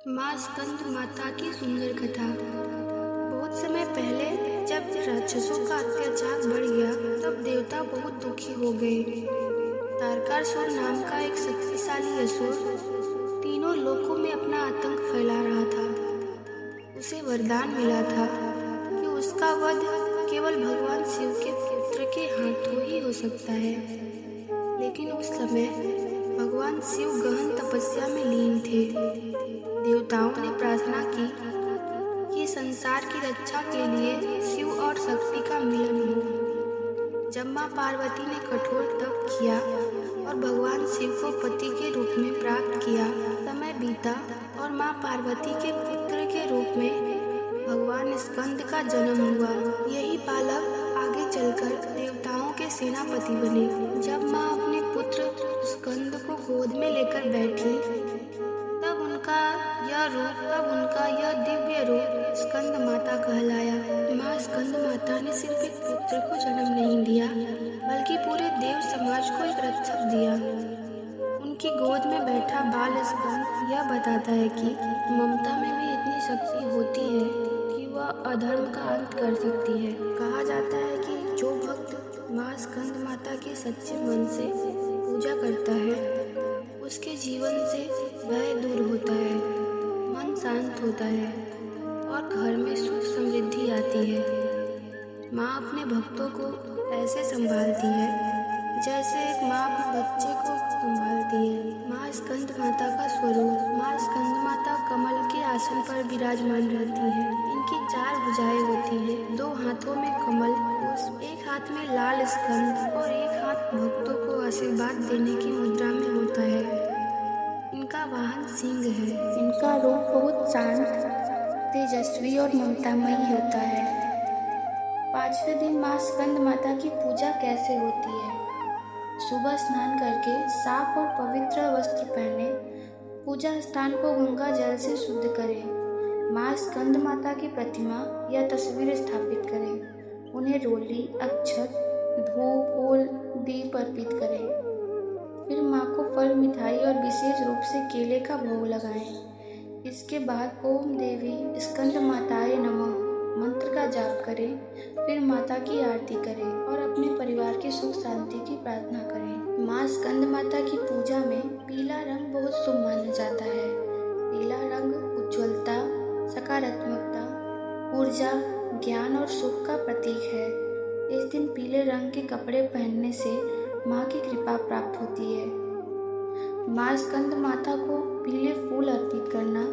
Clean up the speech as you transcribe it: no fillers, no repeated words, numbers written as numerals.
माँ स्कंद माता की सुंदर कथा। बहुत समय पहले जब राक्षसों का अत्याचार बढ़ गया तब देवता बहुत दुखी हो गए। तारकासुर नाम का एक शक्तिशाली असुर तीनों लोकों में अपना आतंक फैला रहा था। उसे वरदान मिला था कि उसका वध केवल भगवान शिव के पुत्र के हाथों ही हो सकता है। लेकिन उस समय भगवान शिव गहन तपस्या में लीन थे। देवताओं ने प्रार्थना की कि संसार की रक्षा के लिए शिव और शक्ति का मिलन हो। जब माँ पार्वती ने कठोर तप किया और भगवान शिव को पति के रूप में प्राप्त किया, समय बीता और माँ पार्वती के पुत्र के रूप में भगवान स्कंद का जन्म हुआ। यही बालक आगे चलकर देवताओं के सेनापति बने। जब माँ अपने पुत्र स्कंद को गोद में लेकर बैठी तब उनका यह दिव्य रूप स्कंद माता कहलाया। माँ स्कंद माता ने सिर्फ एक पुत्र को जन्म नहीं दिया बल्कि पूरे देव समाज को एक रक्षक दिया। उनकी गोद में बैठा बाल स्कंद यह बताता है कि ममता में भी इतनी शक्ति होती है कि वह अधर्म का अंत कर सकती है। कहा जाता है कि जो भक्त माँ स्कंद माता की सच्चे मन से पूजा करता है उसके जीवन से भय दूर होता है, मन शांत होता है और घर में सुख समृद्धि आती है। माँ अपने भक्तों को ऐसे संभालती है जैसे एक माँ अपने बच्चे को संभालती है। माँ स्कंद माता का स्वरूप। माँ स्कंद माता कमल के आसन पर विराजमान रहती है। इनकी 4 भुजाएं होती हैं, 2 हाथों में कमल पुष्प, एक हाथ में लाल स्कंद और एक हाथ भक्तों को आशीर्वाद देने की मुद्रा में होता है। इनका वाहन सिंह है। इनका रूप बहुत शांत, तेजस्वी और ममतामयी होता है। 5वें दिन माँ स्कंद माता की पूजा कैसे होती है? सुबह स्नान करके साफ और पवित्र वस्त्र पहने पूजा स्थान को गंगा जल से शुद्ध करें। माँ स्कंद माता की प्रतिमा या तस्वीर स्थापित करें। उन्हें रोली, अक्षत, धूप, फूल, दीप अर्पित करें। फिर माँ को फल, मिठाई और विशेष रूप से केले का भोग लगाएं। इसके बाद ओम देवी स्कंद माताए नमः मंत्र का जाप करें। फिर माता की आरती करें और अपने परिवार की सुख शांति की प्रार्थना करें। माँ स्कंद माता की पूजा में पीला रंग बहुत शुभ माना जाता है। पीला रंग उज्ज्वलता, सकारात्मकता, ऊर्जा, ज्ञान और सुख का प्रतीक है। इस दिन पीले रंग के कपड़े पहनने से माँ की कृपा प्राप्त होती है। माँ स्कंद माता को पीले फूल अर्पित करना